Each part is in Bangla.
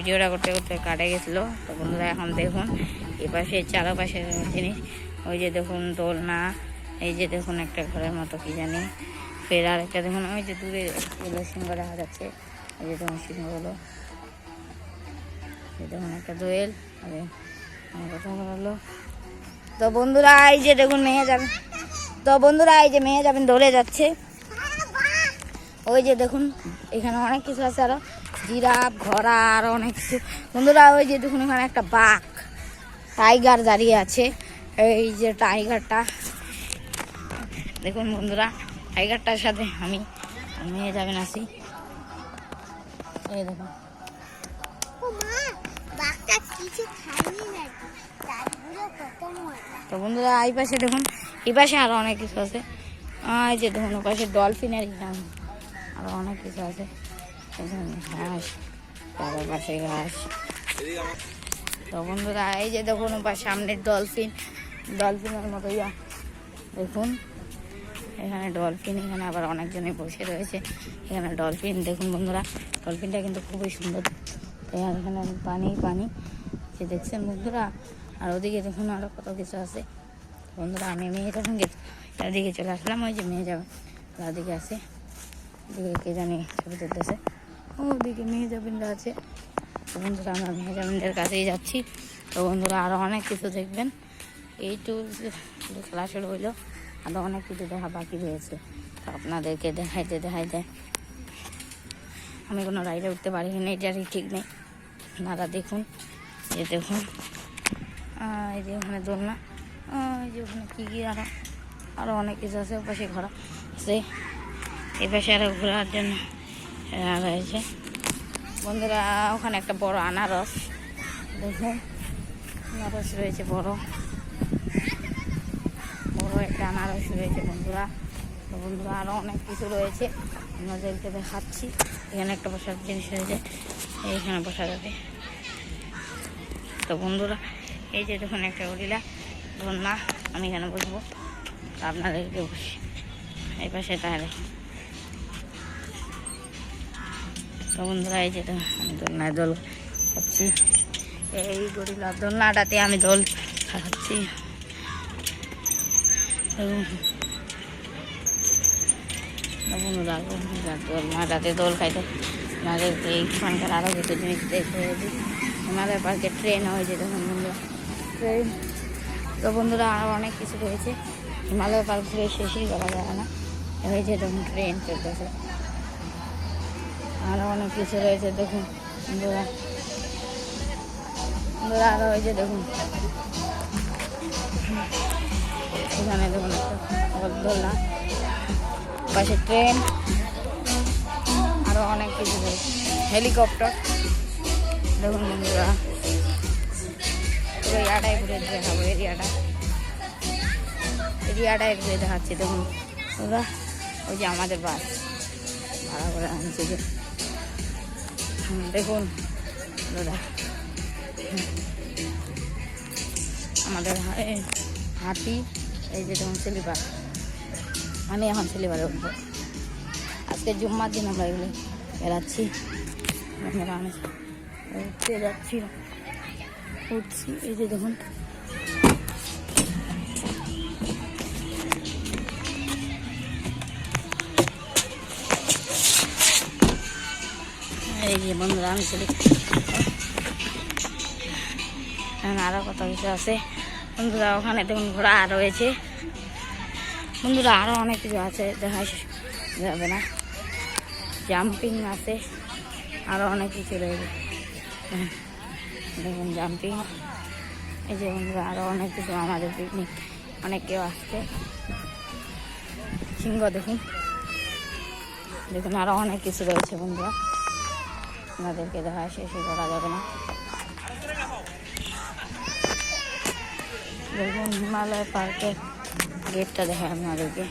ভিডিওটা করতে করতে কাটে গেছিলো। তো বন্ধুরা এখন দেখুন এপাশে চারপাশের জিনিস, ওই যে দেখুন দোলনা, এই যে দেখুন একটা ঘরের মতো কি জানি, ফের আর একটা দেখুন ওই যে দূরে এগুলো সিংহ দেখা যাচ্ছে, এই যে দেখুন সিংহগুলো, এই দেখুন একটা দোয়েল। কথা বলো তো বন্ধুরা, এই যে দেখুন মেয়ে যাবেন, তো বন্ধুরা এই যে মেয়ে যাবেন দৌড়ে যাচ্ছে, ওই যে দেখুন এখানে অনেক কিছু আছে, আরো জিরাফ, ঘোড়া, আরো অনেক কিছু। বন্ধুরা ওই যে দেখুন এখানে একটা বাঘ, টাইগার দাঁড়িয়ে আছে, এই যে টাইগারটা দেখুন বন্ধুরা, টাইগারটার সাথে আমি মেয়ে যাবেন আসি, এই দেখুন তো বন্ধুরা এই পাশে দেখুন, এই পাশে আরো অনেক কিছু আছে, এই যে দেখুন ও পাশে ডলফিনের আরো অনেক কিছু আছে, ঘাস, তার পাশে ঘাস। তো বন্ধুরা এই যে দেখুন ও পাশে সামনে ডলফিনের মতো দেখুন এখানে ডলফিন, এখানে আবার অনেকজনে বসে রয়েছে, এখানে ডলফিন দেখুন বন্ধুরা, ডলফিনটা কিন্তু খুবই সুন্দর, এখানে পানি যে দেখছেন বন্ধুরা। আর ওদিকে দেখুন আরো কত কিছু আছে বন্ধুরা। আমি মেয়ে যখন এদিকে চলে আসলাম, ওই যে মেয়ে যাবে ওদিকে আছে, ওদিকে কে জানি ছবি তুলতেছে, ওদিকে মেয়ে যাবিনরা আছে। তো বন্ধুরা আমরা মেয়ে যাবিনদের কাছেই যাচ্ছি। তো বন্ধুরা আরো অনেক কিছু দেখবেন, এইটু খেলা শুরু হইলো, আরো অনেক কিছু দেখা বাকি রয়েছে, তো আপনাদেরকে দেখাইতে আমি কোনো রাইডে উঠতে পারি না, এটারই ঠিক নেই। আপনারা দেখুন, এই দেখুন এই যে ওখানে দোলনা, এই যে ওখানে কী আরো অনেক কিছু আছে, ওপাশে ঘোরা আছে, এই পাশে আরো ঘোরার জন্য রয়েছে বন্ধুরা। ওখানে একটা বড় আনারস দেখুন, আনারস রয়েছে, বড় একটা আনারস রয়েছে বন্ধুরা। তো বন্ধুরা আরো অনেক কিছু রয়েছে, আপনাদেরকে দেখাচ্ছি। এখানে একটা বসার জিনিস রয়েছে, এইখানে বসা যাবে। তো বন্ধুরা এই যে দেখুন একটা গরিলা, ধরুন না আমি এখানে বসবো, তো আপনাদেরকে বসি এই পাশে তাহলে। তো বন্ধুরা এই যে আমি দোলনায় দোল খাচ্ছি, এই গরিলা দোলনাটাতে আমি দোল খাচ্ছি। বন্ধুরা দোলনাটাতে দোল খাইতে আপনাদেরকে এইখানকার আরও কিছু জিনিস দেখে দিই। হিমালয় পার্কে ট্রেন হয়েছে দেখুন বন্ধুরা, ট্রেন। তো বন্ধুরা আরও অনেক কিছু রয়েছে, হিমালয় পার্ক ঘুরে শেষই করা যায় না, হয়েছে দেখুন ট্রেন চলতেছে, আরও অনেক কিছু রয়েছে দেখুন বন্ধুরা। আরও হয়েছে দেখুন এখানে দেখুন একটা দোলনা, পাশে ট্রেন, আরও অনেক কিছু রয়েছে, হেলিকপ্টার দেখুন বন্ধুরা। পুরো এরিয়াটাই ঘুরে দেখাবো, এরিয়াটাই ঘুরে দেখাচ্ছি দেখুন বন্ধুরা। ওই যে আমাদের বাস ভাড়া করে আনছে যে দেখুন দাদা, আমাদের হাতি, এই যে দেখুন স্লিপার, আমি এখন স্লিপারে উঠবো, আজকে জুম্মার দিন আমরা এগুলো বেড়াচ্ছি, আমি উঠতে যাচ্ছি, উঠছি, এই যে দেখুন এই যে বন্ধুরা আমি চলি। আরও কত কিছু আছে বন্ধুরা, ওখানে দেখুন ঘোড়া রয়েছে বন্ধুরা, আরও অনেক কিছু আছে, দেখা যাবে না, জাম্পিং আছে, আরও অনেক কিছু রয়েছে দেখুন জাম্পিং। এই যে বন্ধুরা আরও অনেক কিছু, আমাদের পিকনিক অনেক কেউ আসছে, সিংহ দেখুন আরও অনেক কিছু রয়েছে বন্ধুরা, আপনাদেরকে দেখা শেষই করা যাবে না। দেখুন হিমালয় পার্কের গেটটা দেখায় আপনাদেরকে,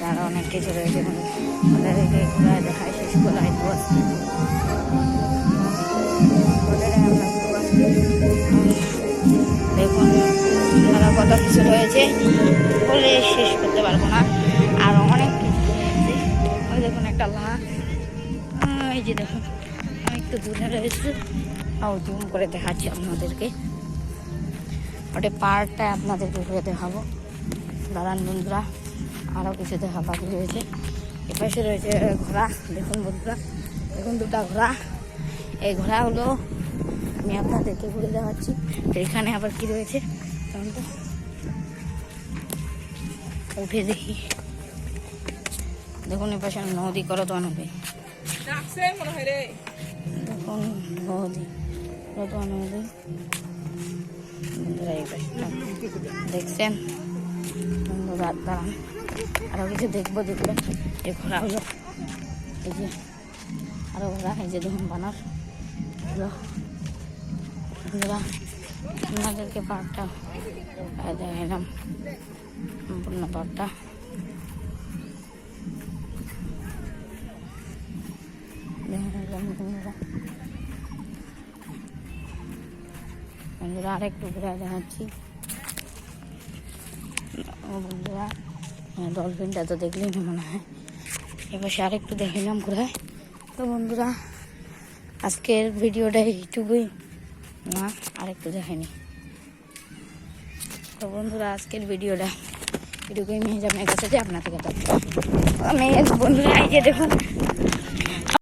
আরো অনেক কিছু রয়েছে, আপনাদেরকে ঘোরায় দেখায় শেষ করায় দেখুন কত কিছু রয়েছে, বলে শেষ করতে পারবো না। আরো অনেক কিছু রয়েছে। ওই দেখুন একটা লাশ, এই যে দেখুন আমি একটু দূরে রয়েছে, জুম করে দেখাচ্ছি আপনাদেরকে। ওটা পার্কটা আপনাদেরকে ঘুরে দেখাবো। দাঁড়ান বন্ধুরা, আরও কিছু দেখা বাকি রয়েছে। এপাশে রয়েছে ঘোড়া, দেখুন বন্ধুরা, দেখুন দুটা ঘোড়া। এই ঘোড়া হলো আমি আপনাদেরকে ঘুরে দেখাচ্ছি। এখানে আবার কি রয়েছে তো উঠে দেখি। দেখুন এপাশে নদী করতোয়া নদী, দেখুন নদী করতোয়া নদী বন্ধুরা। এই পাশটা দেখছেন বন্ধুরা, দাঁড়ান আরও কিছু দেখবো। দেখবেন এই ঘোড়া হলো, এই যে আরও ঘোড়া, এই যে দেখুন বানর হলো বন্ধুরা। আপনাদেরকে পার্কটা দেখালাম, সম্পূর্ণ পার্কটা। বন্ধুরা আরেকটু ঘুরে দেখাচ্ছি বন্ধুরা। ডলফিনটা তো দেখলেই না মনে হয়, এবার আরেকটু দেখালাম ঘুরায়। তো বন্ধুরা আজকের ভিডিওটা এইটুকুই, না আরেকটু দেখাইনি। তো বন্ধুরা আজকের ভিডিওটা এটুকুই, মেয়ে আপনার কাছে যে আপনার থেকে আমি বন্ধুরা এই যে দেখুন